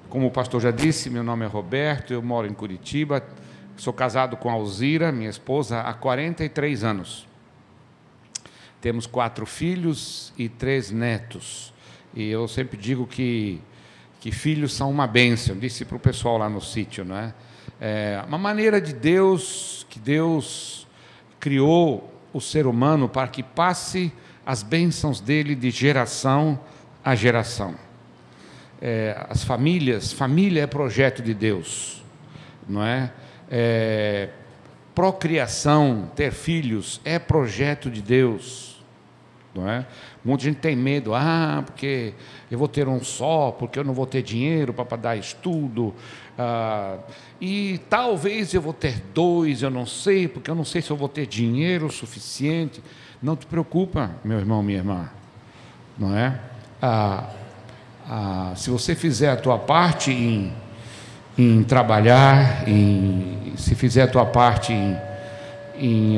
Como o pastor já disse, meu nome é Roberto, eu moro em Curitiba, sou casado com a Alzira, minha esposa, há 43 anos. Temos 4 filhos e 3 netos. E eu sempre digo que filhos são uma bênção, disse para o pessoal lá no sítio, não é? É uma maneira de Deus, que Deus criou o ser humano para que passe as bênçãos dele de geração a geração. As famílias, família é projeto de Deus, não é? Procriação, ter filhos, é projeto de Deus, não é? Muita gente tem medo, porque eu vou ter um só, porque eu não vou ter dinheiro para dar estudo, e talvez eu vou ter 2, eu não sei, porque eu não sei se eu vou ter dinheiro suficiente. Não te preocupa, meu irmão, minha irmã, não é? Se você fizer a tua parte em trabalhar, se fizer a tua parte em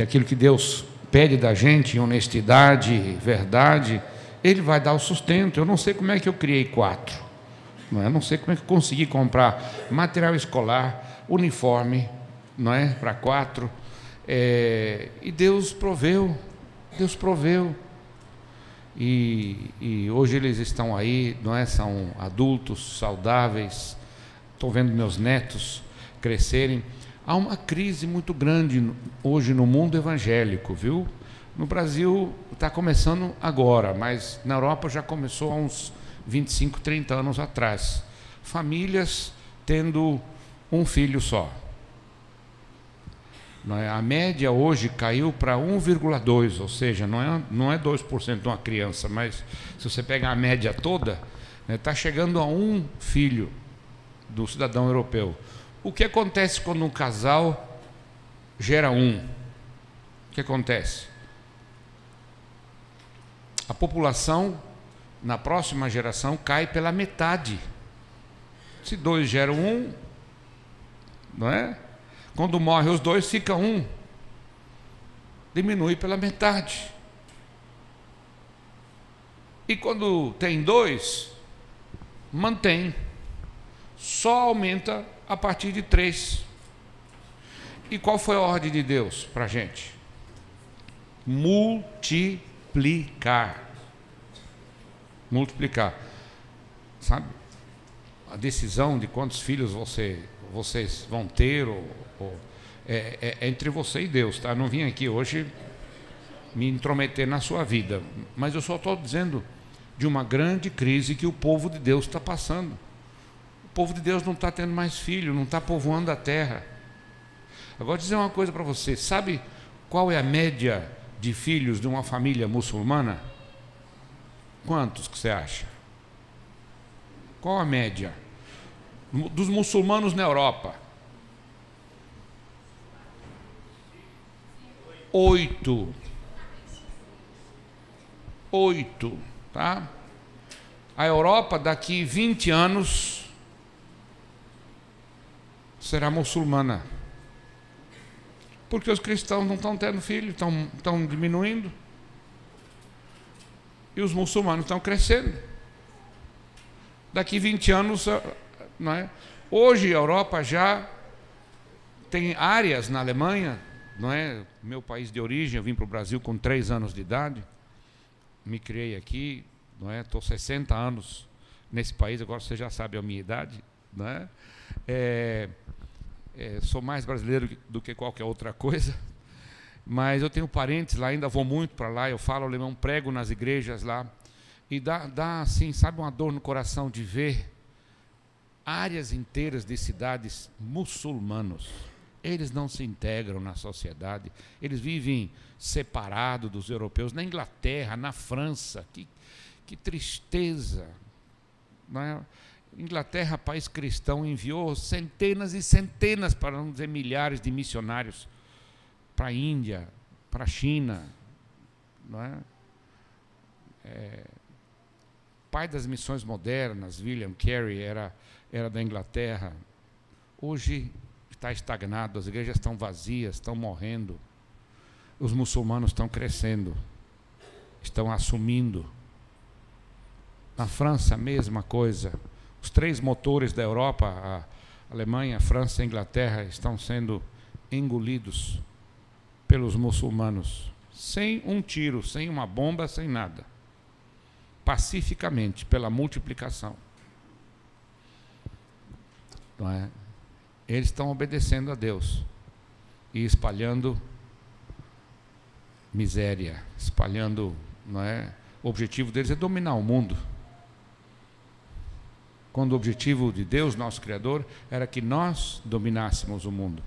aquilo que Deus pede da gente, em honestidade, verdade, Ele vai dar o sustento. Eu não sei como é que eu criei 4, não é? Eu não sei como é que eu consegui comprar material escolar, uniforme, não é, para 4, e Deus proveu, Deus proveu. E hoje eles estão aí, não é? São adultos, saudáveis. Estou vendo meus netos crescerem. Há uma crise muito grande hoje no mundo evangélico, viu? No Brasil está começando agora, mas na Europa já começou há uns 25, 30 anos atrás. Famílias tendo um filho só. A média hoje caiu para 1,2, ou seja, não é 2% de uma criança, mas se você pegar a média toda, está chegando a 1 filho do cidadão europeu. O que acontece quando um casal gera 1? O que acontece? A população, na próxima geração, cai pela metade. Se 2 geram 1, não é? Quando morre os 2, fica 1. Diminui pela metade. E quando tem 2, mantém. Só aumenta a partir de 3. E qual foi a ordem de Deus para a gente? Multiplicar. Multiplicar. Sabe? A decisão de quantos filhos vocês vão ter é entre você e Deus, tá? Eu não vim aqui hoje me intrometer na sua vida, mas eu só estou dizendo de uma grande crise que o povo de Deus está passando. O povo de Deus não está tendo mais filho, não está povoando a terra. Agora, vou dizer uma coisa para você: sabe qual é a média de filhos de uma família muçulmana? Quantos que você acha? Qual a média dos muçulmanos na Europa? 8, tá? A Europa daqui 20 anos será muçulmana, porque os cristãos não estão tendo filho, estão diminuindo, e os muçulmanos estão crescendo. Daqui 20 anos, não é? Hoje a Europa já tem áreas na Alemanha, não é? Meu país de origem, eu vim para o Brasil com 3 anos de idade, me criei aqui, não é? Estou 60 anos nesse país, agora você já sabe a minha idade, não é? Sou mais brasileiro do que qualquer outra coisa, mas eu tenho parentes lá, ainda vou muito para lá, eu falo alemão, prego nas igrejas lá, e dá assim, sabe, uma dor no coração de ver áreas inteiras de cidades muçulmanos. Eles não se integram na sociedade, eles vivem separados dos europeus. Na Inglaterra, na França, que tristeza, não é? Inglaterra, país cristão, enviou centenas e centenas, para não dizer milhares, de missionários para a Índia, para a China, não é? Pai das missões modernas, William Carey, era da Inglaterra. Hoje está estagnado, as igrejas estão vazias, estão morrendo. Os muçulmanos estão crescendo, estão assumindo. Na França, a mesma coisa. Os 3 motores da Europa, a Alemanha, a França e a Inglaterra, estão sendo engolidos pelos muçulmanos, sem um tiro, sem uma bomba, sem nada, pacificamente, pela multiplicação. Não é? Eles estão obedecendo a Deus e espalhando miséria, espalhando, não é? O objetivo deles é dominar o mundo. Quando o objetivo de Deus, nosso Criador, era que nós dominássemos o mundo.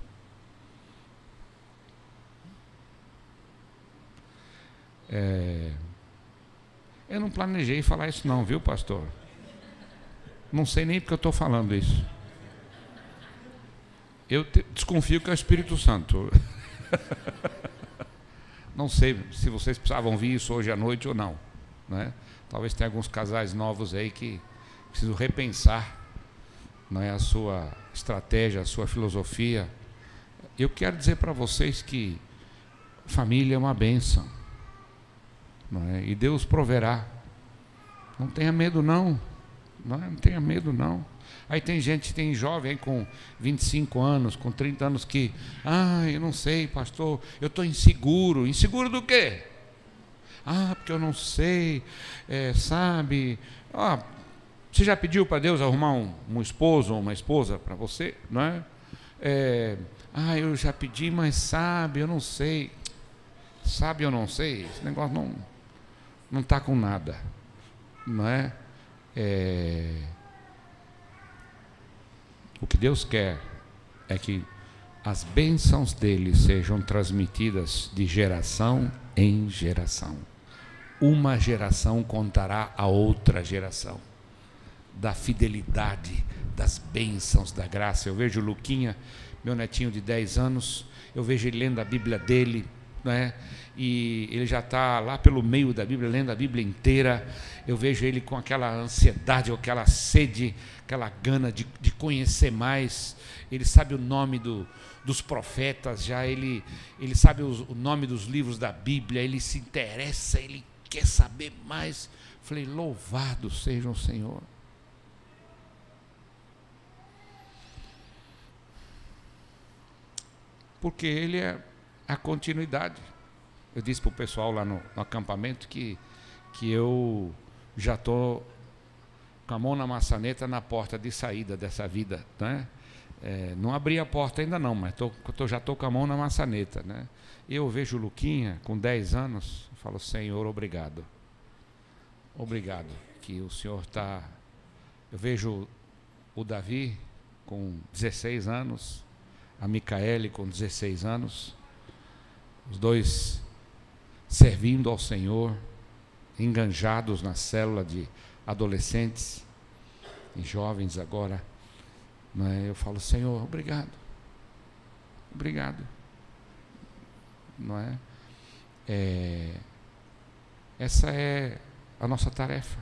Eu não planejei falar isso não, viu, pastor? Não sei nem porque eu estou falando isso. Eu desconfio que é o Espírito Santo. Não sei se vocês precisavam ouvir isso hoje à noite ou não, né? Talvez tenha alguns casais novos aí que precisam repensar, não é, a sua estratégia, a sua filosofia. Eu quero dizer para vocês que família é uma bênção, não é? E Deus proverá. Não tenha medo não, não tenha medo não. Aí tem gente, tem jovem com 25 anos, com 30 anos que, eu não sei, pastor, eu estou inseguro. Inseguro do quê? Porque eu não sei, sabe? Você já pediu para Deus arrumar um esposo ou uma esposa para você? Não é? Eu já pedi, mas sabe, eu não sei. Sabe, eu não sei. Esse negócio não está com nada. Não é? O que Deus quer é que as bênçãos dele sejam transmitidas de geração em geração. Uma geração contará a outra geração da fidelidade, das bênçãos, da graça. Eu vejo o Luquinha, meu netinho de 10 anos, eu vejo ele lendo a Bíblia dele, né? E ele já está lá pelo meio da Bíblia, lendo a Bíblia inteira. Eu vejo ele com aquela ansiedade, ou aquela sede, aquela gana de conhecer mais. Ele sabe o nome dos profetas, já ele sabe o nome dos livros da Bíblia, ele se interessa, ele quer saber mais. Falei, louvado seja o Senhor. Porque ele é a continuidade. Eu disse para o pessoal lá no acampamento que eu já estou com a mão na maçaneta na porta de saída dessa vida, né? Não abri a porta ainda não, mas já estou com a mão na maçaneta, né? Eu vejo o Luquinha com 10 anos, eu falo, Senhor, obrigado. Obrigado que o Senhor está... Eu vejo o Davi com 16 anos, a Micaele com 16 anos, os dois servindo ao Senhor, enganjados na célula de adolescentes e jovens agora, né? Eu falo, Senhor, obrigado, obrigado, não é? Essa é a nossa tarefa.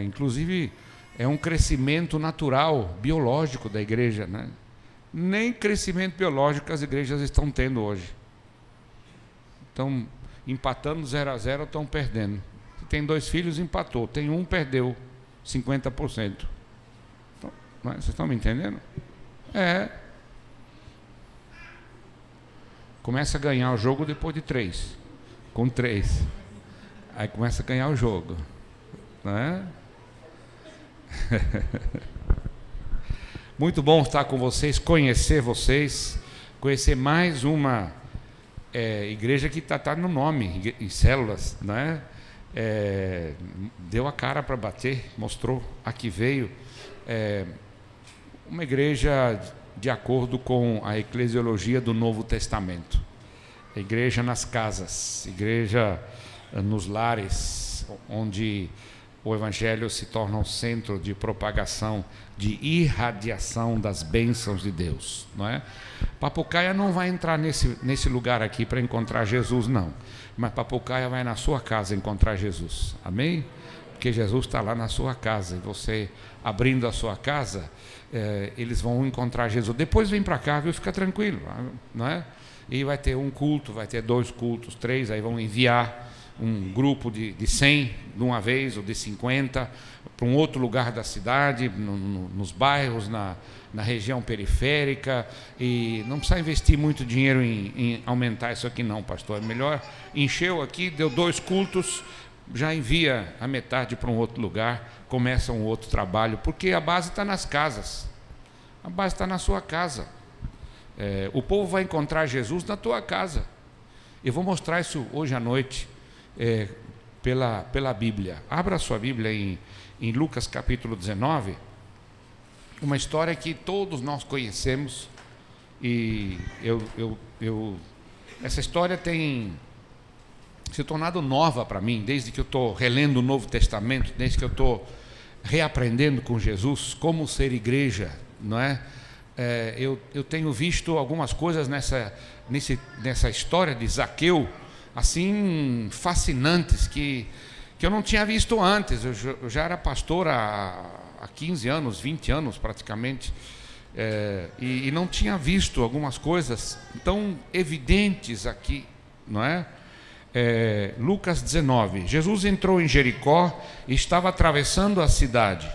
Inclusive, é um crescimento natural, biológico da igreja, né? Nem crescimento biológico as igrejas estão tendo hoje. Estão empatando 0-0, estão perdendo. Se tem 2 filhos, empatou. Tem um, perdeu 50%. Então, vocês estão me entendendo? Começa a ganhar o jogo depois de 3. Com 3. Aí começa a ganhar o jogo. Não é? Muito bom estar com vocês, conhecer mais uma igreja que está no nome, em células, né? Deu a cara para bater, mostrou a que veio. Uma igreja de acordo com a eclesiologia do Novo Testamento. Igreja nas casas, igreja nos lares, onde o Evangelho se torna um centro de propagação, de irradiação das bênçãos de Deus, não é? Papucaia não vai entrar nesse lugar aqui para encontrar Jesus, não. Mas Papucaia vai na sua casa encontrar Jesus, amém? Porque Jesus está lá na sua casa, e você abrindo a sua casa, eles vão encontrar Jesus. Depois vem para cá, viu? Fica tranquilo, não é? E vai ter um culto, vai ter 2 cultos, 3, aí vão enviar um grupo de 100 de uma vez, ou de 50, para um outro lugar da cidade, nos bairros, na região periférica, e não precisa investir muito dinheiro em aumentar isso aqui não, pastor. É melhor, encheu aqui, deu 2 cultos, já envia a metade para um outro lugar, começa um outro trabalho, porque a base está nas casas, a base está na sua casa. O povo vai encontrar Jesus na tua casa. Eu vou mostrar isso hoje à noite, pela Bíblia. Abra a sua Bíblia em Lucas capítulo 19, uma história que todos nós conhecemos, e essa história tem se tornado nova para mim, desde que eu estou relendo o Novo Testamento, desde que eu estou reaprendendo com Jesus como ser igreja, não é? Eu tenho visto algumas coisas nessa história de Zaqueu, assim, fascinantes, que eu não tinha visto antes. Eu já era pastor há 15 anos, 20 anos praticamente, e não tinha visto algumas coisas tão evidentes aqui, não é? Lucas 19. Jesus entrou em Jericó e estava atravessando a cidade.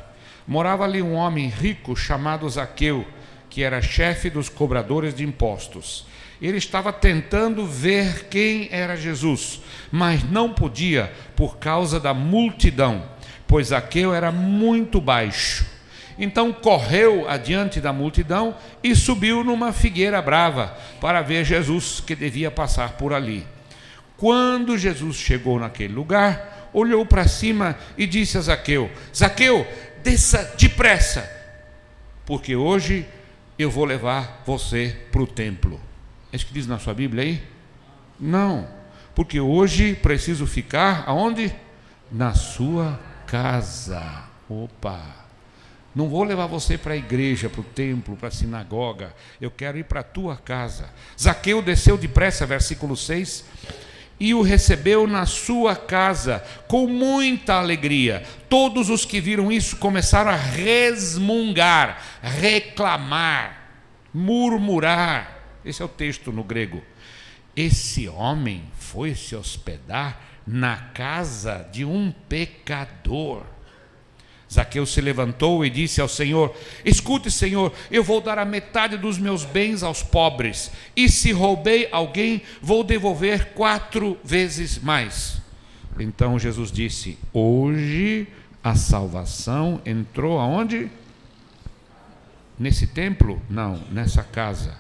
Morava ali um homem rico chamado Zaqueu, que era chefe dos cobradores de impostos. Ele estava tentando ver quem era Jesus, mas não podia por causa da multidão, pois Zaqueu era muito baixo. Então correu adiante da multidão e subiu numa figueira brava para ver Jesus, que devia passar por ali. Quando Jesus chegou naquele lugar, olhou para cima e disse a Zaqueu: Zaqueu, desça depressa, porque hoje eu vou levar você para o templo. É isso que diz na sua Bíblia aí? Não, porque hoje preciso ficar aonde? Na sua casa. Opa! Não vou levar você para a igreja, para o templo, para a sinagoga. Eu quero ir para a tua casa. Zaqueu desceu depressa, versículo 6, e o recebeu na sua casa com muita alegria. Todos os que viram isso começaram a resmungar, reclamar, murmurar. Esse é o texto no grego. Esse homem foi se hospedar na casa de um pecador. Zaqueu se levantou e disse ao Senhor: escute, Senhor, eu vou dar a metade dos meus bens aos pobres, e se roubei alguém, vou devolver 4 vezes mais. Então Jesus disse: hoje a salvação entrou aonde? Nesse templo? Não, nessa casa.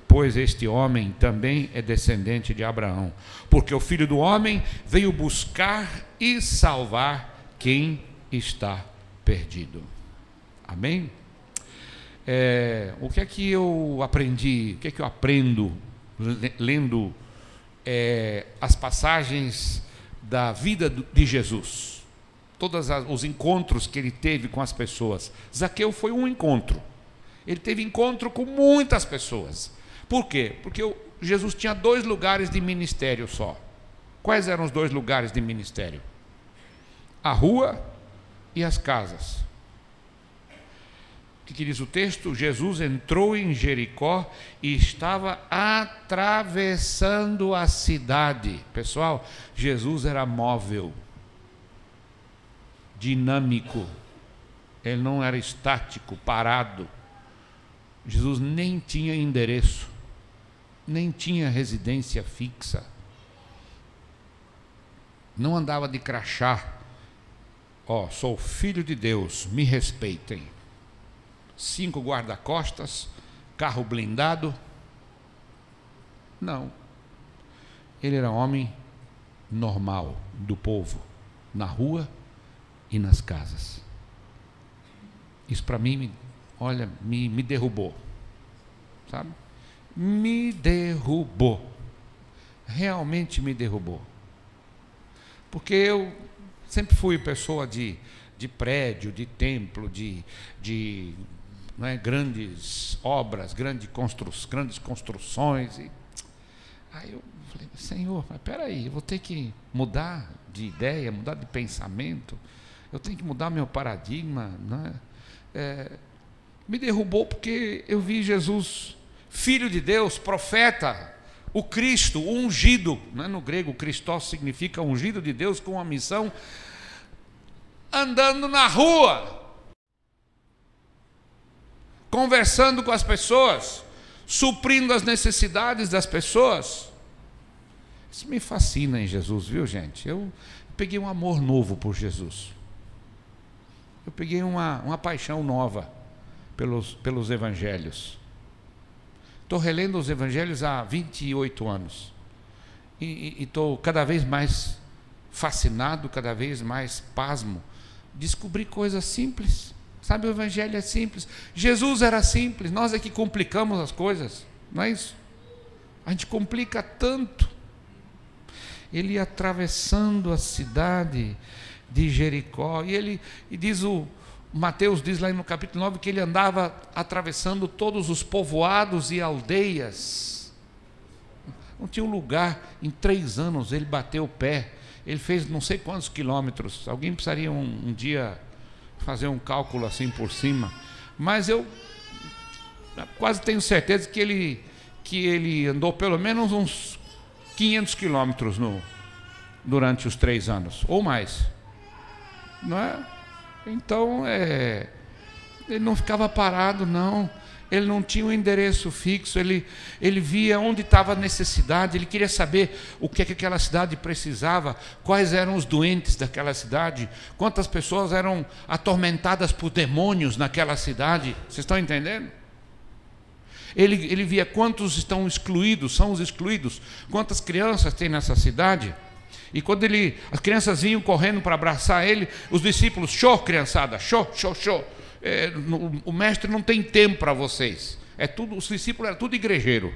Pois este homem também é descendente de Abraão, porque o Filho do Homem veio buscar e salvar quem está perdido. Amém? O que é que eu aprendi? O que é que eu aprendo lendo as passagens da vida de Jesus? Todos os encontros que ele teve com as pessoas. Zaqueu foi um encontro. Ele teve encontro com muitas pessoas. Por quê? Porque Jesus tinha 2 lugares de ministério só. Quais eram os 2 lugares de ministério? A rua e as casas. O que diz o texto? Jesus entrou em Jericó e estava atravessando a cidade. Pessoal, Jesus era móvel, dinâmico. Ele não era estático, parado. Jesus nem tinha endereço, nem tinha residência fixa. Não andava de crachá. Sou filho de Deus, me respeitem. 5 guarda-costas, carro blindado. Não. Ele era homem normal do povo, na rua e nas casas. Isso para mim, olha, me derrubou, sabe? Me derrubou. Realmente me derrubou. Porque eu sempre fui pessoa de prédio, de templo, de grandes obras, grandes construções. Aí eu falei: Senhor, mas peraí, eu vou ter que mudar de ideia, mudar de pensamento, eu tenho que mudar meu paradigma, né? Me derrubou porque eu vi Jesus, Filho de Deus, profeta, o Cristo, o ungido, né? No grego, Christos significa ungido de Deus com uma missão, andando na rua, conversando com as pessoas, suprindo as necessidades das pessoas. Isso me fascina em Jesus, viu, gente? Eu peguei um amor novo por Jesus. Eu peguei uma paixão nova pelos evangelhos. Estou relendo os evangelhos há 28 anos. E estou cada vez mais fascinado, cada vez mais pasmo. Descobri coisas simples. Sabe, o evangelho é simples. Jesus era simples, nós é que complicamos as coisas. Não é isso? A gente complica tanto. Ele ia atravessando a cidade de Jericó, e Mateus diz lá no capítulo 9 que ele andava atravessando todos os povoados e aldeias. Não tinha um lugar. Em 3 anos ele bateu o pé, ele fez não sei quantos quilômetros. Alguém precisaria um dia fazer um cálculo assim por cima, mas eu quase tenho certeza que ele andou pelo menos uns 500 quilômetros durante os 3 anos, ou mais, não é? Então, ele não ficava parado, não. Ele não tinha um endereço fixo, ele via onde estava a necessidade, ele queria saber o que aquela cidade precisava, quais eram os doentes daquela cidade, quantas pessoas eram atormentadas por demônios naquela cidade. Vocês estão entendendo? Ele via quantos estão excluídos, são os excluídos, quantas crianças tem nessa cidade. E quando as crianças vinham correndo para abraçar ele, os discípulos, show, criançada, show. O mestre não tem tempo para vocês. Os discípulos eram tudo igrejeiro,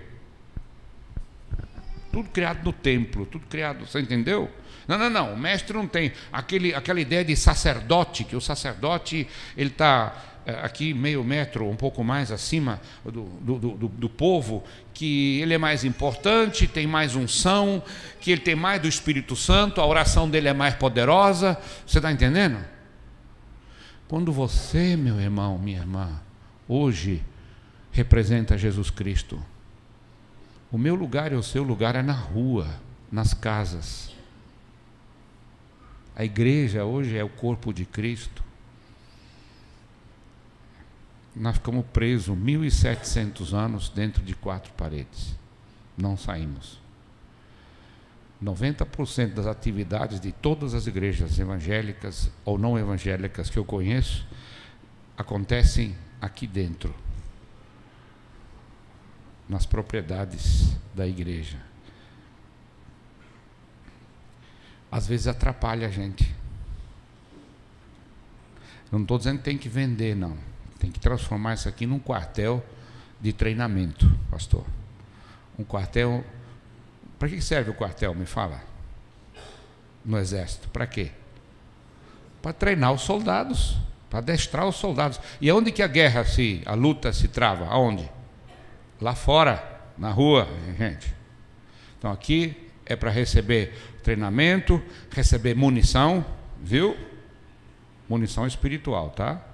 tudo criado no templo, tudo criado, você entendeu? Não, o mestre não tem aquela ideia de sacerdote, que o sacerdote ele está aqui meio metro, um pouco mais acima do povo, que ele é mais importante, tem mais unção, que ele tem mais do Espírito Santo, a oração dele é mais poderosa. Você está entendendo? Quando você, meu irmão, minha irmã, hoje representa Jesus Cristo, o meu lugar e o seu lugar é na rua, nas casas. A igreja hoje é o corpo de Cristo. Nós ficamos presos 1.700 anos dentro de 4 paredes. Não saímos. 90% das atividades de todas as igrejas evangélicas ou não evangélicas que eu conheço acontecem aqui dentro, nas propriedades da igreja. Às vezes atrapalha a gente. Não estou dizendo que tem que vender, não. Tem que transformar isso aqui num quartel de treinamento, pastor. Um quartel. Para que serve o quartel? Me fala. No exército. Para quê? Para treinar os soldados, para adestrar os soldados. E onde que a luta se trava? Aonde? Lá fora, na rua, gente. Então aqui é para receber treinamento, receber munição, viu? Munição espiritual, tá?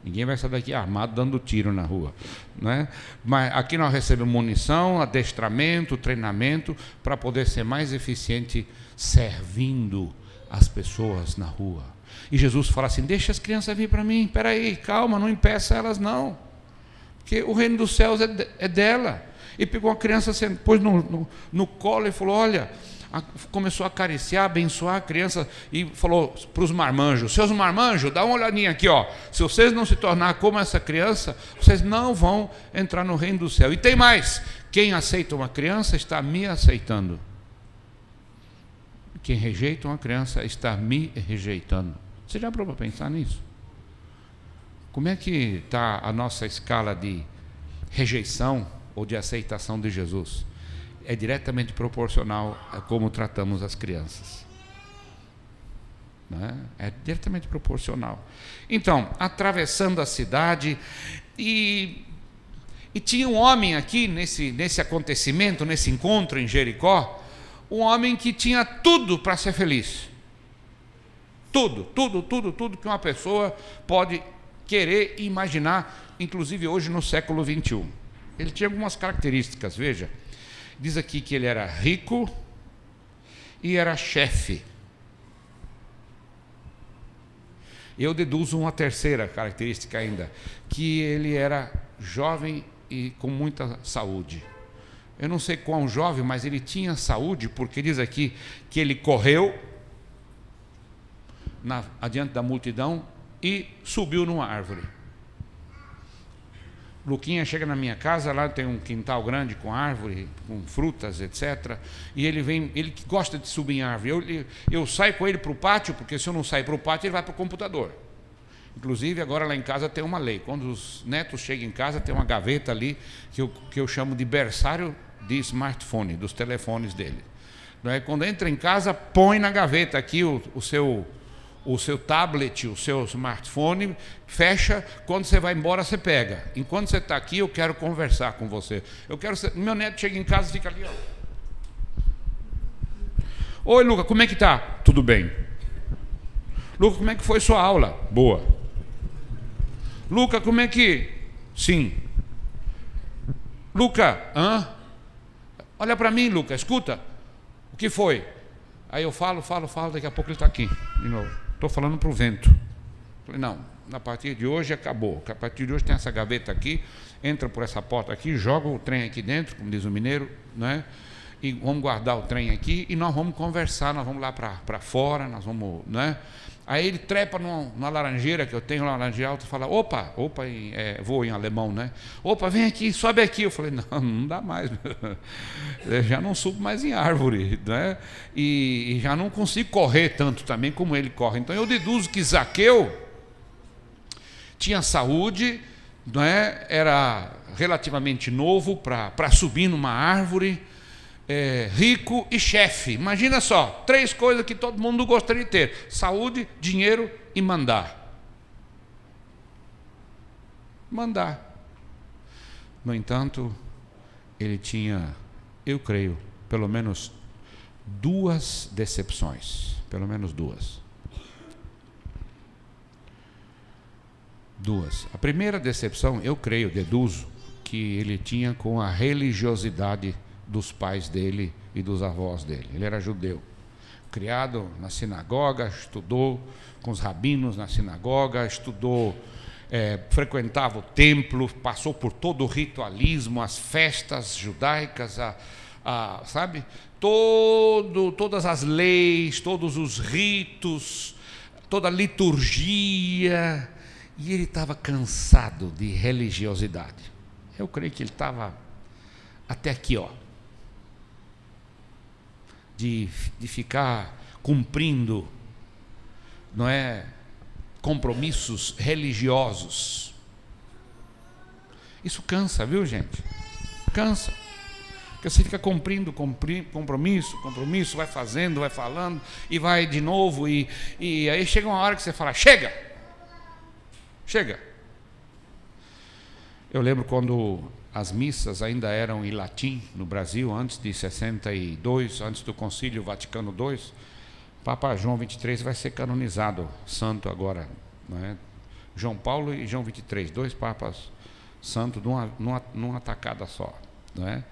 Ninguém vai sair daqui armado dando tiro na rua, né? Mas aqui nós recebemos munição, adestramento, treinamento, para poder ser mais eficiente servindo as pessoas na rua. E Jesus fala assim: deixa as crianças vir para mim, espera aí, calma, não impeça elas não, porque o reino dos céus é dela. E pegou a criança, pôs no colo e falou: olha, começou a acariciar, abençoar a criança e falou para os marmanjos: seus marmanjos, dá uma olhadinha aqui, ó. Se vocês não se tornar como essa criança, vocês não vão entrar no reino do céu. E tem mais: quem aceita uma criança está me aceitando. Quem rejeita uma criança está me rejeitando. Você já parou para pensar nisso? Como é que está a nossa escala de rejeição ou de aceitação de Jesus? É diretamente proporcional a como tratamos as crianças, né? É diretamente proporcional. Então, atravessando a cidade, e tinha um homem aqui nesse acontecimento, nesse encontro em Jericó, um homem que tinha tudo para ser feliz. Tudo que uma pessoa pode querer e imaginar, inclusive hoje no século XXI. Ele tinha algumas características, veja. Diz aqui que ele era rico e era chefe. Eu deduzo uma terceira característica ainda, que ele era jovem e com muita saúde. Eu não sei quão jovem, mas ele tinha saúde, porque diz aqui que ele correu adiante da multidão e subiu numa árvore. Luquinha chega na minha casa, lá tem um quintal grande com árvore, com frutas, etc. E ele que gosta de subir em árvore. Eu saio com ele para o pátio, porque se eu não sair para o pátio, ele vai para o computador. Inclusive, agora lá em casa tem uma lei. Quando os netos chegam em casa, tem uma gaveta ali que eu chamo de berçário de smartphone, dos telefones dele. Quando entra em casa, põe na gaveta aqui o seu tablet, o seu smartphone, fecha, quando você vai embora você pega. Enquanto você está aqui, eu quero conversar com você. Meu neto chega em casa e fica ali, ó. Oi, Luca, como é que tá? Tudo bem. Luca, como é que foi sua aula? Boa. Luca, como é que... Sim. Luca, olha para mim, Luca, escuta. O que foi? Aí eu falo, daqui a pouco ele está aqui de novo. Estou falando para o vento. Falei, não, a partir de hoje acabou. A partir de hoje tem essa gaveta aqui, entra por essa porta aqui, joga o trem aqui dentro, como diz o mineiro, né? E vamos guardar o trem aqui e nós vamos conversar, nós vamos lá para fora, nós vamos, né? Aí ele trepa numa laranjeira que eu tenho, uma laranjeira alta, e fala, opa, vou em alemão, né? Opa, vem aqui, sobe aqui. Eu falei, não dá mais. Eu já não subo mais em árvore, né? E já não consigo correr tanto também como ele corre. Então eu deduzo que Zaqueu tinha saúde, não é? Era relativamente novo para subir numa árvore, rico e chefe. Imagina só, 3 coisas que todo mundo gostaria de ter: saúde, dinheiro e mandar. No entanto, ele tinha, eu creio, pelo menos 2 decepções. Pelo menos 2. A primeira decepção, eu creio, deduzo, que ele tinha com a religiosidade dos pais dele e dos avós dele. Ele era judeu, criado na sinagoga, estudou com os rabinos na sinagoga, frequentava o templo, passou por todo o ritualismo, as festas judaicas, sabe? Todas as leis, todos os ritos, toda a liturgia, e ele estava cansado de religiosidade. Eu creio que ele estava até aqui, ó, de ficar cumprindo, não é, compromissos religiosos. Isso cansa, viu, gente? Cansa. Porque você fica cumprindo compromisso, vai fazendo, vai falando, e vai de novo, e aí chega uma hora que você fala, chega! Eu lembro quando as missas ainda eram em latim no Brasil, antes de 62, antes do Concílio Vaticano II. Papa João XXIII vai ser canonizado santo agora, não é? João Paulo e João XXIII, 2 papas santos numa tacada só, não é?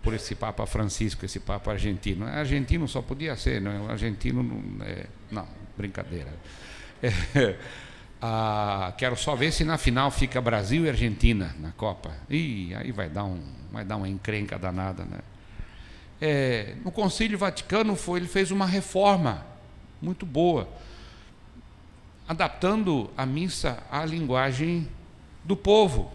Por esse Papa Francisco, esse Papa argentino. Argentino só podia ser, não é? Argentino não, brincadeira. Quero só ver se na final fica Brasil e Argentina na Copa. Aí vai dar uma encrenca danada, né? No Concílio Vaticano ele fez uma reforma muito boa, adaptando a missa à linguagem do povo,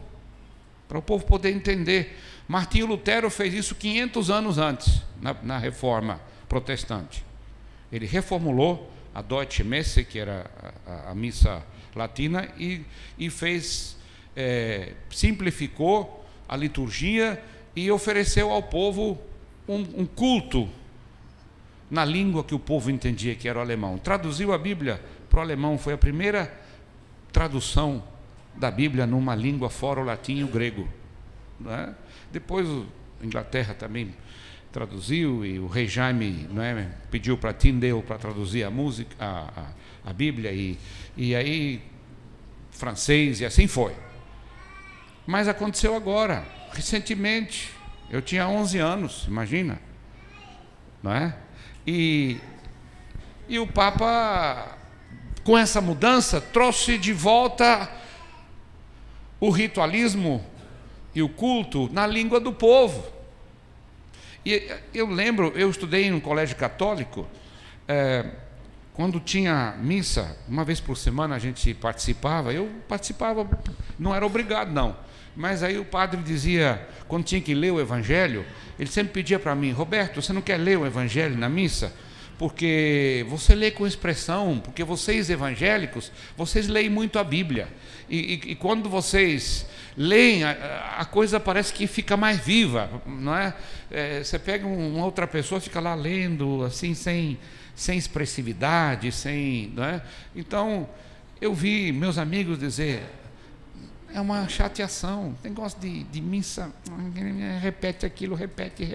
para o povo poder entender. Martinho Lutero fez isso 500 anos antes, na reforma protestante. Ele reformulou a Deutsche Messe, que era a missa latina, e simplificou a liturgia e ofereceu ao povo um culto na língua que o povo entendia, que era o alemão. Traduziu a Bíblia para o alemão, foi a primeira tradução da Bíblia numa língua fora o latim e o grego, não é? Depois a Inglaterra também traduziu, e o rei Jaime, não é, pediu para Tyndale para traduzir a música, a Bíblia, e aí francês, e assim foi. Mas aconteceu agora, recentemente, Eu tinha 11 anos, imagina, não é? E o Papa, com essa mudança, trouxe de volta o ritualismo e o culto na língua do povo. E eu lembro, eu estudei em um colégio católico, quando tinha missa, uma vez por semana a gente participava, eu participava, não era obrigado não, mas aí o padre dizia, quando tinha que ler o evangelho, ele sempre pedia para mim: Roberto, você não quer ler o evangelho na missa? Porque você lê com expressão, porque vocês evangélicos, vocês leem muito a Bíblia, e quando vocês leem, a coisa parece que fica mais viva, não é? Você pega uma outra pessoa, fica lá lendo, assim, sem expressividade, não é? Então, eu vi meus amigos dizer: é uma chateação, negócio de missa, repete aquilo, repete.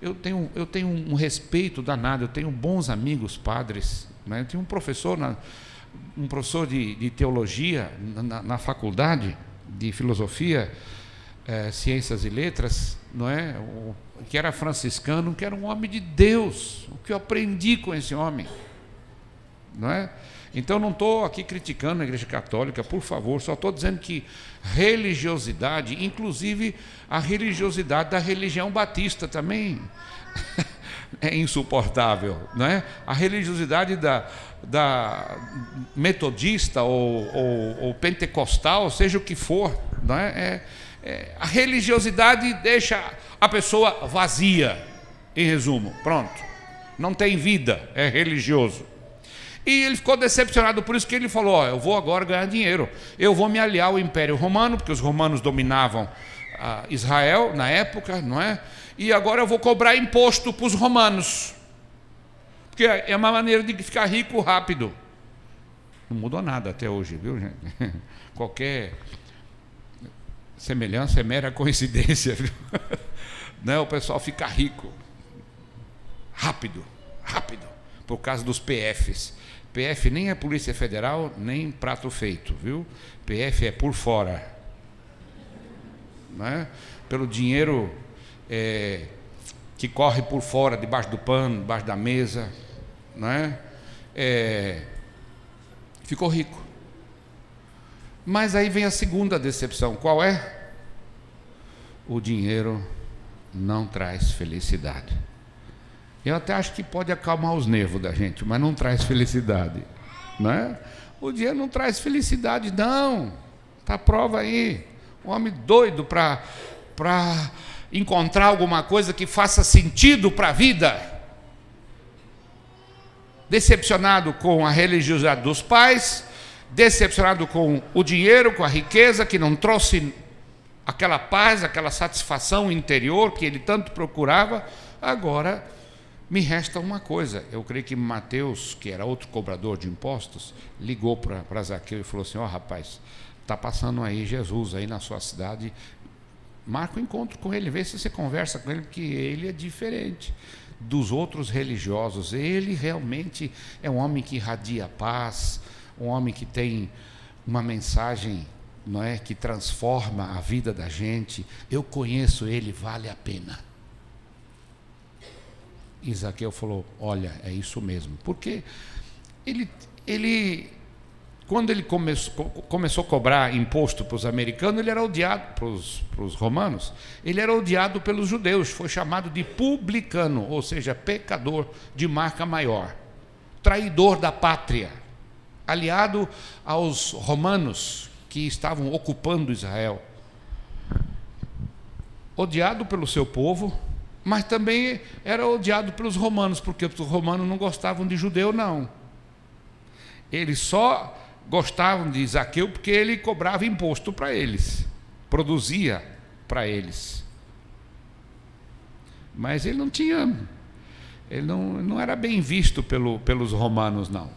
Eu tenho um respeito danado, eu tenho bons amigos padres, né? Eu tinha um professor de teologia na faculdade de filosofia, ciências e letras, não é? Que era franciscano, que era um homem de Deus. O que eu aprendi com esse homem, não é? Então, não estou aqui criticando a Igreja Católica, por favor, só estou dizendo que religiosidade, inclusive a religiosidade da religião batista também é insuportável, não é? A religiosidade da metodista ou pentecostal, seja o que for, não é? A religiosidade deixa a pessoa vazia, em resumo, pronto, não tem vida, é religioso. E ele ficou decepcionado, por isso que ele falou: eu vou agora ganhar dinheiro, eu vou me aliar ao Império Romano, porque os romanos dominavam Israel na época, não é? E agora eu vou cobrar imposto para os romanos, porque é uma maneira de ficar rico rápido. Não mudou nada até hoje, viu, gente? Qualquer semelhança é mera coincidência, viu? Não é? O pessoal fica rico rápido, por causa dos PFs. PF nem é Polícia Federal, nem prato feito, viu? PF é por fora, não é? Pelo dinheiro que corre por fora, debaixo do pano, debaixo da mesa, não é? Ficou rico. Mas aí vem a segunda decepção. Qual é? O dinheiro não traz felicidade. Eu até acho que pode acalmar os nervos da gente, mas não traz felicidade, não é? O dinheiro não traz felicidade, não. Está a prova aí. Um homem doido para encontrar alguma coisa que faça sentido para a vida. Decepcionado com a religiosidade dos pais, decepcionado com o dinheiro, com a riqueza, que não trouxe aquela paz, aquela satisfação interior que ele tanto procurava. Agora me resta uma coisa. Eu creio que Mateus, que era outro cobrador de impostos, ligou para Zaqueu e falou assim: ó, rapaz, está passando aí Jesus aí na sua cidade, marca um encontro com ele, vê se você conversa com ele, porque ele é diferente dos outros religiosos. Ele realmente é um homem que irradia paz, um homem que tem uma mensagem, não é, que transforma a vida da gente. Eu conheço ele, vale a pena. E Zaqueu falou: olha, é isso mesmo. Porque quando ele começou a cobrar imposto para os americanos, ele era odiado, para os romanos, ele era odiado pelos judeus, foi chamado de publicano, ou seja, pecador de marca maior, traidor da pátria, aliado aos romanos que estavam ocupando Israel, odiado pelo seu povo, mas também era odiado pelos romanos, porque os romanos não gostavam de judeu, não. Eles só gostavam de Zaqueu porque ele cobrava imposto para eles, produzia para eles. Mas ele não era bem visto pelos romanos, não.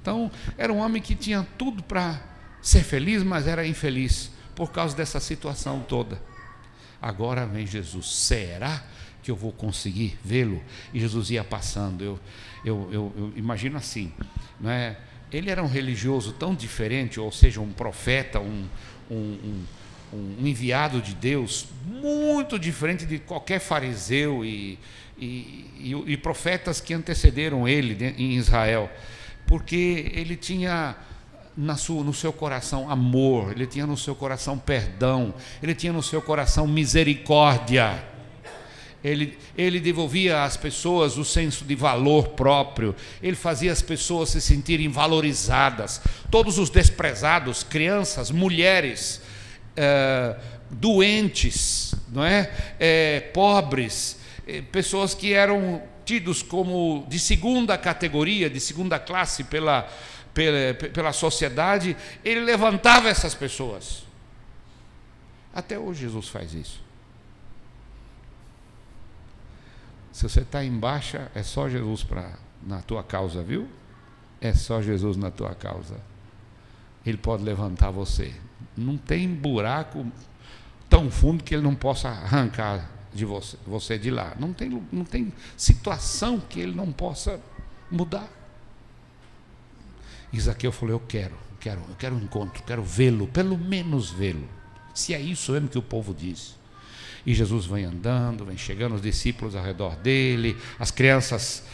Então, era um homem que tinha tudo para ser feliz, mas era infeliz por causa dessa situação toda. Agora vem Jesus. Será que eu vou conseguir vê-lo? E Jesus ia passando. Eu imagino assim, não é? Ele era um religioso tão diferente, ou seja, um profeta, um um enviado de Deus, muito diferente de qualquer fariseu e profetas que antecederam ele em Israel, porque ele tinha no seu coração amor, ele tinha no seu coração perdão, ele tinha no seu coração misericórdia. Ele devolvia às pessoas o senso de valor próprio, ele fazia as pessoas se sentirem valorizadas. Todos os desprezados, crianças, mulheres, doentes, não é? Pobres, pessoas que eram tidos como de segunda categoria, de segunda classe pela sociedade, ele levantava essas pessoas. Até hoje Jesus faz isso. Se você está em baixa, é só Jesus na tua causa, viu? É só Jesus na tua causa. Ele pode levantar você. Não tem buraco tão fundo que ele não possa arrancar de você de lá. Não tem situação que ele não possa mudar. E Zaqueu falou: eu quero um encontro, quero vê-lo, pelo menos vê-lo. Se é isso mesmo que o povo diz. E Jesus vem andando, vem chegando, os discípulos ao redor dele, as crianças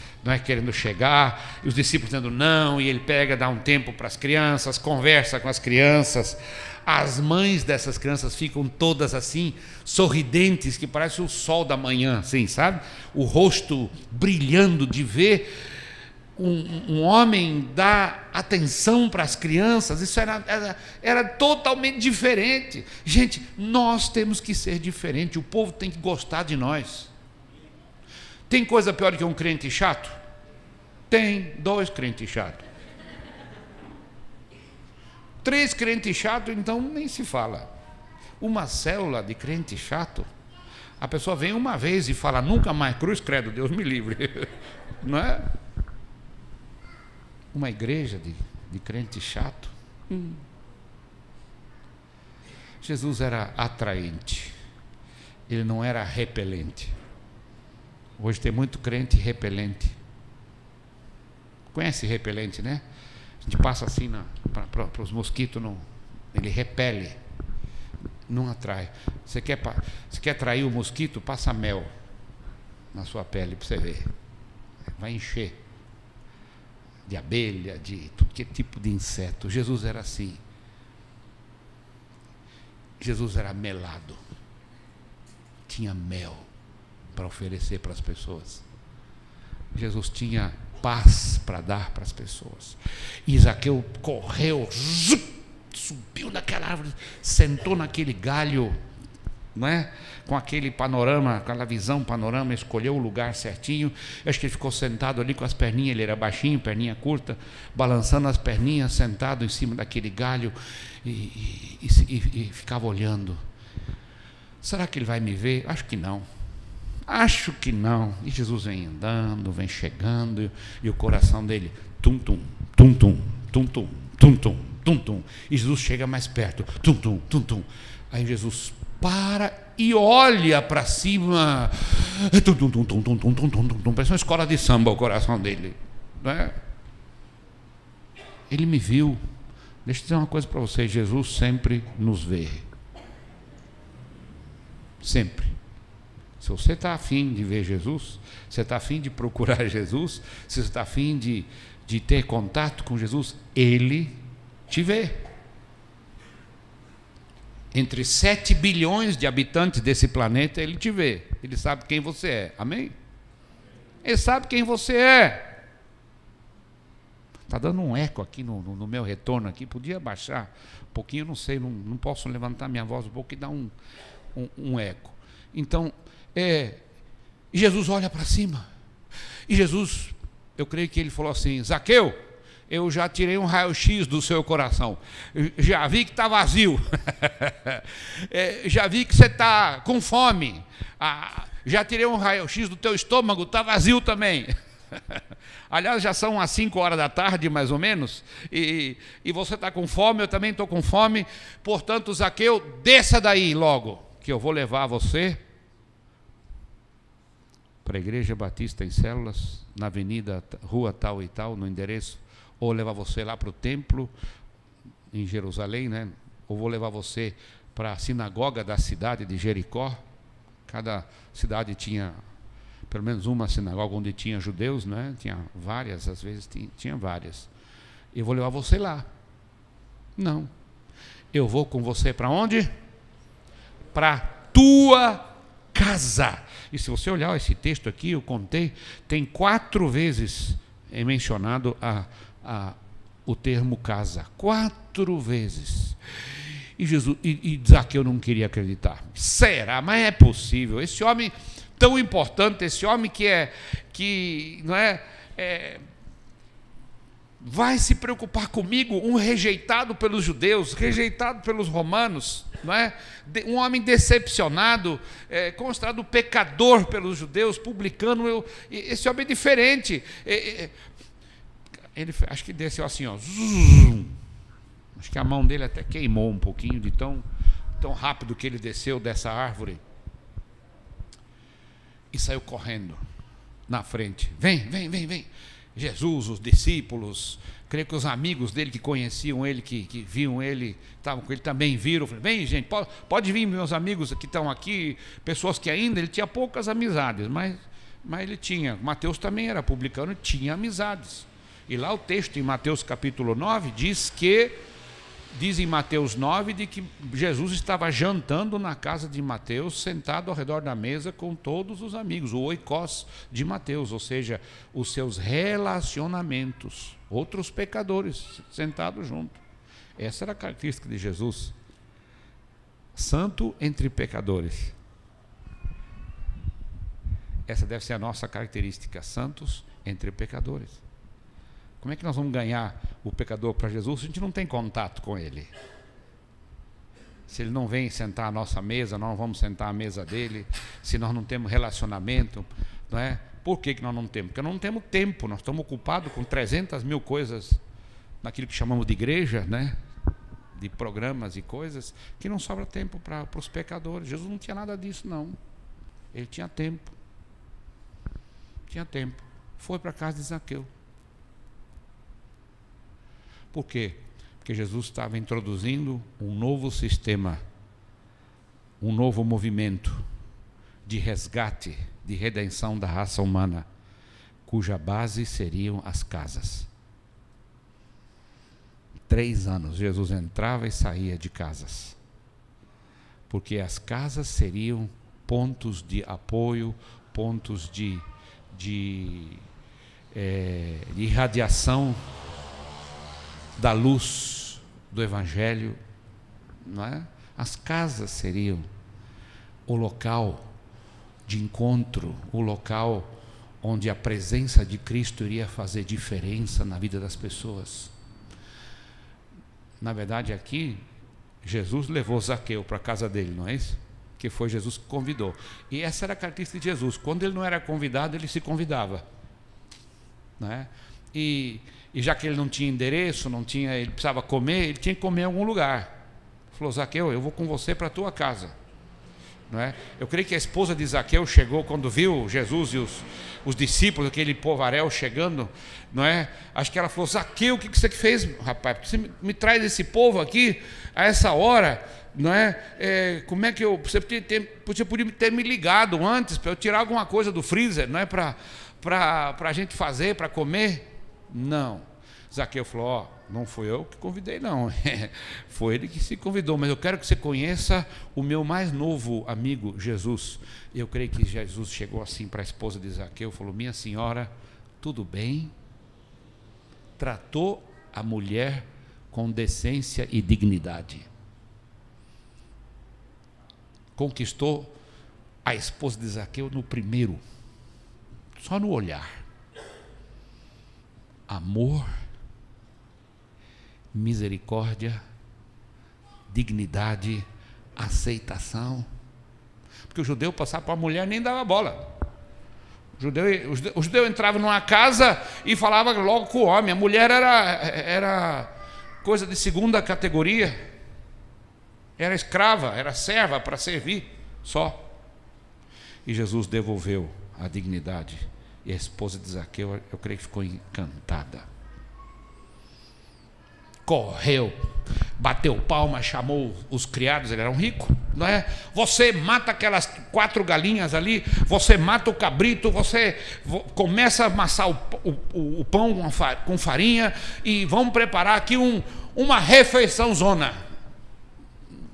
querendo chegar, e os discípulos dizendo não, e ele pega, dá um tempo para as crianças, conversa com as crianças. As mães dessas crianças ficam todas assim, sorridentes, que parece o sol da manhã, assim, sabe? O rosto brilhando de ver um homem dar atenção para as crianças. Isso era totalmente diferente. Gente, nós temos que ser diferente, o povo tem que gostar de nós. Tem coisa pior do que um crente chato? Tem 2 crentes chatos. 3 crentes chatos, então nem se fala. Uma célula de crente chato, a pessoa vem uma vez e fala nunca mais, cruz credo, Deus me livre. Não é? Uma igreja de crente chato. Jesus era atraente, ele não era repelente. Hoje tem muito crente repelente. Conhece repelente, né? A gente passa assim para os mosquitos, ele repele, não atrai. Você quer atrair o mosquito? Passa mel na sua pele para você ver. Vai encher de abelha, de tudo que é tipo de inseto. Jesus era assim. Jesus era melado, tinha mel para oferecer para as pessoas. Jesus tinha paz para dar para as pessoas. E Zaqueu correu, subiu naquela árvore, sentou naquele galho, não é? Com aquele panorama, aquela visão panorama, escolheu o lugar certinho. Eu acho que ele ficou sentado ali com as perninhas, ele era baixinho, perninha curta, balançando as perninhas, sentado em cima daquele galho e ficava olhando. Será que ele vai me ver? Acho que não. Acho que não. E Jesus vem andando, vem chegando, e o coração dele tum-tum, tum-tum, tum-tum, tum-tum, tum-tum. E Jesus chega mais perto, tum-tum, tum-tum. Aí Jesus para e olha para cima, tum-tum, tum-tum, tum-tum, tum-tum, tum-tum. Parece uma escola de samba o coração dele, não é? Ele me viu. Deixa eu dizer uma coisa para vocês: Jesus sempre nos vê. Sempre. Se você está afim de ver Jesus, se você está afim de procurar Jesus, se você está afim de ter contato com Jesus, Ele te vê. Entre 7 bilhões de habitantes desse planeta, Ele te vê. Ele sabe quem você é. Amém? Ele sabe quem você é. Está dando um eco aqui no meu retorno aqui. Podia baixar um pouquinho, não sei, não posso levantar minha voz um pouco e dar um eco. Então, Jesus olha para cima. E Jesus, eu creio que ele falou assim: Zaqueu, eu já tirei um raio-x do seu coração. Já vi que está vazio. Já vi que você está com fome. Já tirei um raio-x do teu estômago, está vazio também. Aliás, já são as 5 horas da tarde, mais ou menos, e você está com fome, eu também estou com fome. Portanto, Zaqueu, desça daí logo, que eu vou levar você para a Igreja Batista em Células, na avenida, rua tal e tal, no endereço, ou levar você lá para o templo, em Jerusalém, né? Ou vou levar você para a sinagoga da cidade de Jericó. Cada cidade tinha pelo menos uma sinagoga onde tinha judeus, né? Tinha várias, às vezes tinha várias. Eu vou levar você lá. Não. Eu vou com você para onde? Para tua casa. E se você olhar esse texto aqui, eu contei, tem 4 vezes mencionado o termo casa. 4 vezes. E Zaqueu não queria acreditar. Será? Mas é possível. Esse homem tão importante, esse homem que não é, vai se preocupar comigo, um rejeitado pelos judeus, rejeitado pelos romanos, não é? Um homem decepcionado, considerado pecador pelos judeus, publicano. Esse homem é diferente. Ele acho que desceu assim, ó. Acho que a mão dele até queimou um pouquinho de tão rápido que ele desceu dessa árvore. E saiu correndo na frente. Vem. Jesus, os discípulos, creio que os amigos dele que conheciam ele, que viam ele, estavam com ele, também viram. Falei, vem, gente, pode vir, meus amigos que estão aqui, pessoas que ainda, ele tinha poucas amizades, mas ele tinha. Mateus também era publicano e tinha amizades. E lá o texto em Mateus capítulo 9 diz em Mateus 9 de que Jesus estava jantando na casa de Mateus, sentado ao redor da mesa com todos os amigos, o oikos de Mateus, ou seja, os seus relacionamentos, outros pecadores sentados junto. Essa era a característica de Jesus, santo entre pecadores. Essa deve ser a nossa característica, santos entre pecadores. Como é que nós vamos ganhar o pecador para Jesus se a gente não tem contato com ele? Se ele não vem sentar à nossa mesa, nós não vamos sentar à mesa dele. Se nós não temos relacionamento, não é? Por que nós não temos? Porque nós não temos tempo, nós estamos ocupados com 300 mil coisas naquilo que chamamos de igreja, né? De programas e coisas, que não sobra tempo para os pecadores. Jesus não tinha nada disso, não. Ele tinha tempo. Tinha tempo. Foi para a casa de Zaqueu. Por quê? Porque Jesus estava introduzindo um novo sistema, um novo movimento de resgate, de redenção da raça humana, cuja base seriam as casas. 3 anos Jesus entrava e saía de casas, porque as casas seriam pontos de apoio, pontos de irradiação da luz do Evangelho, não é? As casas seriam o local de encontro, o local onde a presença de Cristo iria fazer diferença na vida das pessoas. Na verdade, aqui, Jesus levou Zaqueu para a casa dele, não é isso? Que foi Jesus que convidou. E essa era a característica de Jesus. Quando ele não era convidado, ele se convidava, não é? E já que ele não tinha endereço, ele precisava comer, ele tinha que comer em algum lugar. Falou, Zaqueu, eu vou com você para a tua casa. Não é? Eu creio que a esposa de Zaqueu chegou quando viu Jesus e os discípulos, aquele povaréu chegando, não é? Acho que ela falou, Zaqueu, o que você fez, rapaz? Porque você me traz esse povo aqui a essa hora, não é? Como é que você podia ter me ligado antes para eu tirar alguma coisa do freezer, não é? Para a gente fazer, para comer? Não. Zaqueu falou, não fui eu que convidei, não. Foi ele que se convidou, mas eu quero que você conheça o meu mais novo amigo, Jesus. Eu creio que Jesus chegou assim para a esposa de Zaqueu, falou, minha senhora, tudo bem? Tratou a mulher com decência e dignidade. Conquistou a esposa de Zaqueu no primeiro, só no olhar. Amor, misericórdia, dignidade, aceitação. Porque o judeu passava para a mulher nem dava bola. O judeu entrava numa casa e falava logo com o homem. A mulher era coisa de segunda categoria. Era escrava, era serva para servir só. E Jesus devolveu a dignidade. E a esposa de Zaqueu, eu creio que ficou encantada. correu, bateu palma, chamou os criados, ele era um rico, não é? Você mata aquelas 4 galinhas ali, você mata o cabrito, você começa a amassar o pão com farinha e vamos preparar aqui uma refeição zona,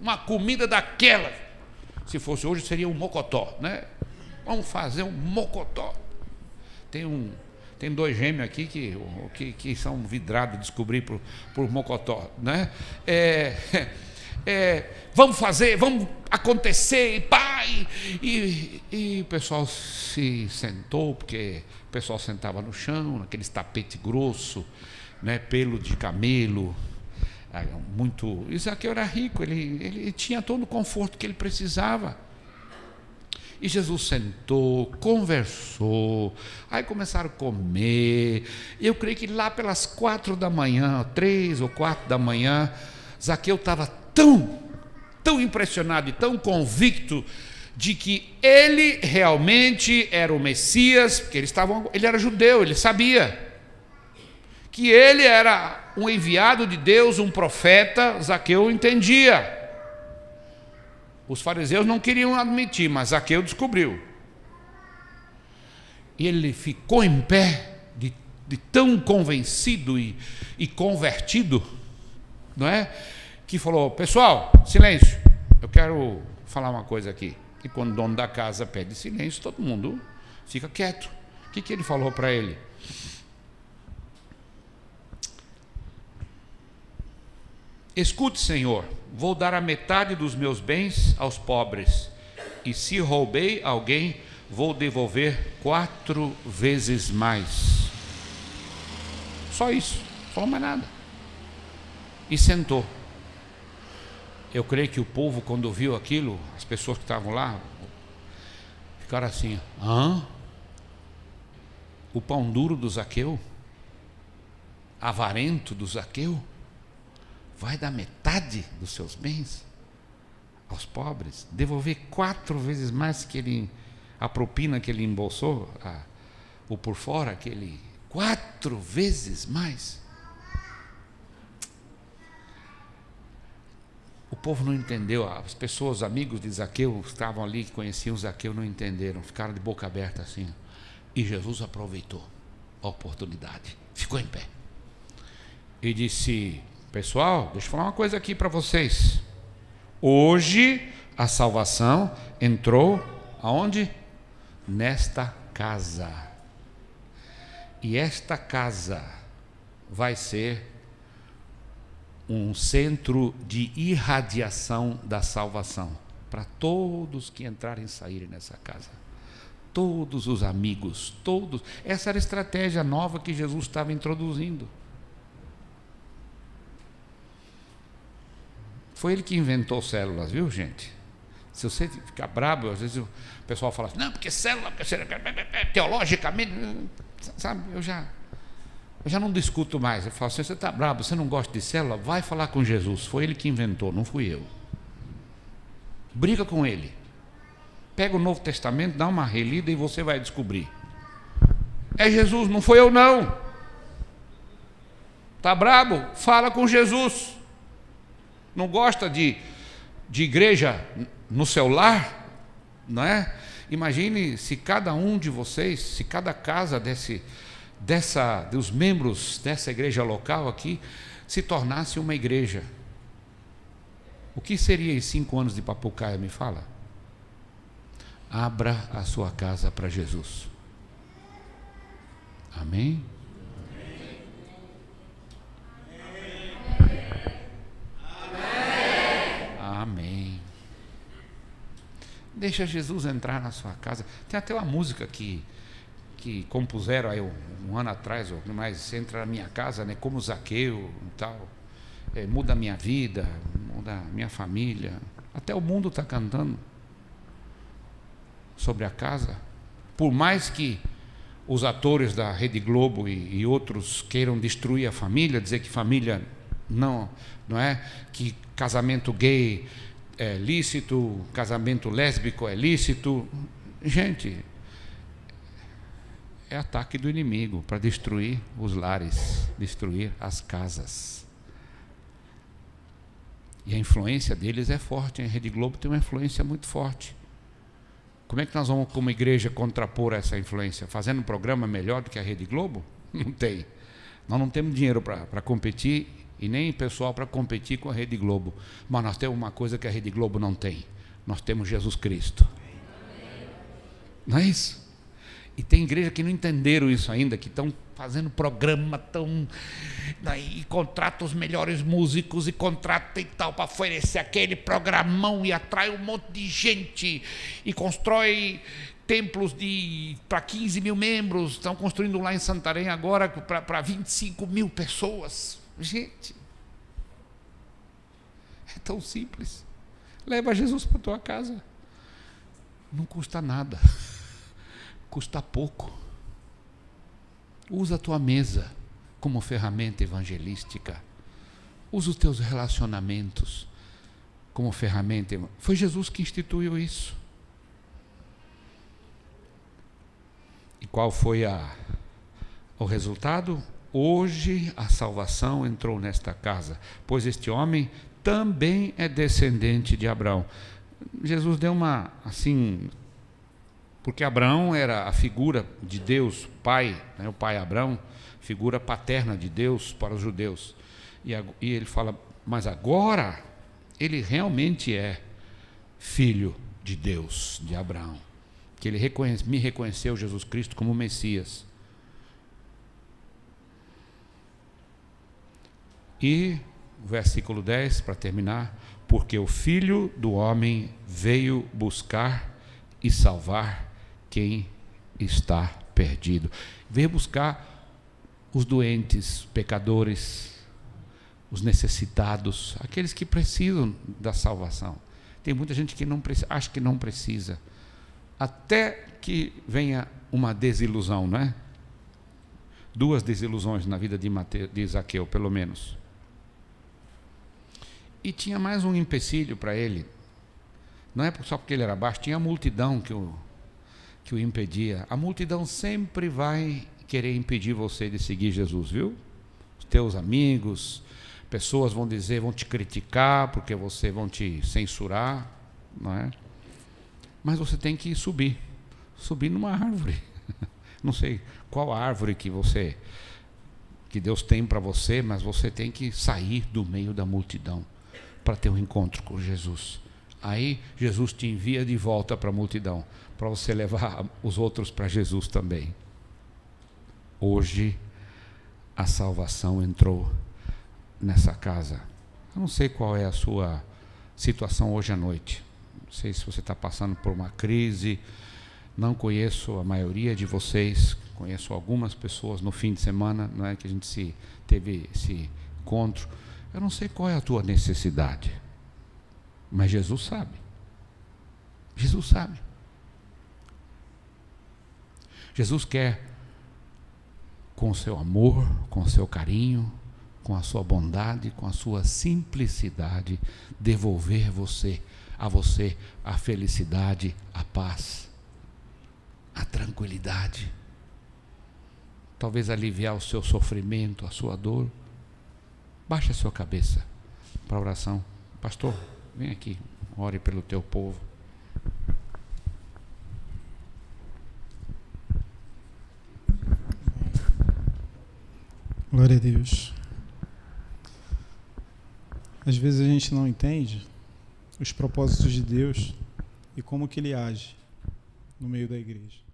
uma comida daquela. Se fosse hoje seria um mocotó, né? Vamos fazer um mocotó. Tem 2 gêmeos aqui que são vidrados, descobri por mocotó, né? Vamos fazer, vamos acontecer, pai. E o pessoal se sentou, porque o pessoal sentava no chão, naqueles tapete grosso, né? Pelo de camelo, muito. E Zaqueu era rico, ele tinha todo o conforto que ele precisava. E Jesus sentou, conversou, aí começaram a comer. Eu creio que lá pelas 4 da manhã, 3 ou 4 da manhã, Zaqueu estava tão impressionado e tão convicto de que ele realmente era o Messias, porque ele era judeu, ele sabia que ele era um enviado de Deus, um profeta. Zaqueu entendia. Os fariseus não queriam admitir, mas Zaqueu descobriu. E ele ficou em pé, de tão convencido e convertido, não é? Que falou: pessoal, silêncio, eu quero falar uma coisa aqui. E quando o dono da casa pede silêncio, todo mundo fica quieto. O que ele falou para ele? Escute, Senhor, vou dar a metade dos meus bens aos pobres, e se roubei alguém, vou devolver 4 vezes mais. Só isso, não falou mais nada. E sentou. Eu creio que o povo, quando viu aquilo, as pessoas que estavam lá, ficaram assim: hã? O pão duro do Zaqueu? Avarento do Zaqueu? Vai dar metade dos seus bens aos pobres, devolver 4 vezes mais que a propina que ele embolsou, o por fora, 4 vezes mais. O povo não entendeu, as pessoas, amigos de Zaqueu, que estavam ali, que conheciam Zaqueu, não entenderam, ficaram de boca aberta assim. E Jesus aproveitou a oportunidade, ficou em pé e disse: pessoal, deixa eu falar uma coisa aqui para vocês. Hoje a salvação entrou aonde? Nesta casa. E esta casa vai ser um centro de irradiação da salvação para todos que entrarem e saírem nessa casa. Todos os amigos, todos. Essa era a estratégia nova que Jesus estava introduzindo. Foi ele que inventou células, viu, gente? Se você ficar brabo, às vezes o pessoal fala assim: não, porque célula, teologicamente, sabe, eu já não discuto mais. Eu falo assim: você está brabo, você não gosta de célula, vai falar com Jesus. Foi ele que inventou, não fui eu. Briga com ele. Pega o Novo Testamento, dá uma relida e você vai descobrir. É Jesus, não foi eu não. Está brabo? Fala com Jesus. Não gosta de igreja no seu lar, não é? Imagine se cada um de vocês, se cada casa dos membros dessa igreja local aqui se tornasse uma igreja. O que seria em 5 anos de Papucaia, me fala? Abra a sua casa para Jesus. Amém? Amém. Deixa Jesus entrar na sua casa. Tem até uma música que compuseram aí um ano atrás, ou mais, entra na minha casa, né, como Zaqueu e tal, muda a minha vida, muda a minha família. Até o mundo está cantando sobre a casa. Por mais que os atores da Rede Globo e outros queiram destruir a família, dizer que família não é, que casamento gay é lícito, casamento lésbico é lícito. Gente, é ataque do inimigo para destruir os lares, destruir as casas. E a influência deles é forte. A Rede Globo tem uma influência muito forte. Como é que nós vamos, como igreja, contrapor essa influência? Fazendo um programa melhor do que a Rede Globo? Não tem. Nós não temos dinheiro para competir e nem pessoal para competir com a Rede Globo. Mas nós temos uma coisa que a Rede Globo não tem. Nós temos Jesus Cristo. Não é isso? E tem igreja que não entenderam isso ainda, que estão fazendo programa, e contrata os melhores músicos e contrata e tal para oferecer aquele programão e atrai um monte de gente e constrói templos para 15 mil membros. Estão construindo lá em Santarém agora para 25 mil pessoas. Gente, é tão simples. Leva Jesus para a tua casa. Não custa nada. Custa pouco. Usa a tua mesa como ferramenta evangelística. Usa os teus relacionamentos como ferramenta. Foi Jesus que instituiu isso. E qual foi o resultado? Hoje a salvação entrou nesta casa, pois este homem também é descendente de Abraão. Jesus deu uma, assim, porque Abraão era a figura de Deus, pai, né, o pai Abraão, figura paterna de Deus para os judeus. E ele fala, mas agora ele realmente é filho de Deus, de Abraão. Que ele me reconheceu, Jesus Cristo, como Messias. E o versículo 10, para terminar, porque o Filho do Homem veio buscar e salvar quem está perdido. Veio buscar os doentes, pecadores, os necessitados, aqueles que precisam da salvação. Tem muita gente que não precisa, acha que não precisa, até que venha uma desilusão, não é? 2 desilusões na vida de Zaqueu, pelo menos. E tinha mais um empecilho para ele. Não é só porque ele era baixo, tinha a multidão que o impedia. A multidão sempre vai querer impedir você de seguir Jesus, viu? Os teus amigos, pessoas vão dizer, vão te criticar, porque vão te censurar, não é? Mas você tem que subir numa árvore. Não sei qual árvore que Deus tem para você, mas você tem que sair do meio da multidão para ter um encontro com Jesus. Aí Jesus te envia de volta para a multidão, para você levar os outros para Jesus também. Hoje a salvação entrou nessa casa. Eu não sei qual é a sua situação hoje à noite. Não sei se você está passando por uma crise. Não conheço a maioria de vocês. Conheço algumas pessoas no fim de semana, não é, que a gente teve esse encontro. Eu não sei qual é a tua necessidade, mas Jesus sabe. Jesus sabe. Jesus quer, com o seu amor, com o seu carinho, com a sua bondade, com a sua simplicidade, devolver a você a felicidade, a paz, a tranquilidade. Talvez aliviar o seu sofrimento, a sua dor. Baixe a sua cabeça para a oração. Pastor, vem aqui, ore pelo teu povo. Glória a Deus. Às vezes a gente não entende os propósitos de Deus e como que Ele age no meio da igreja.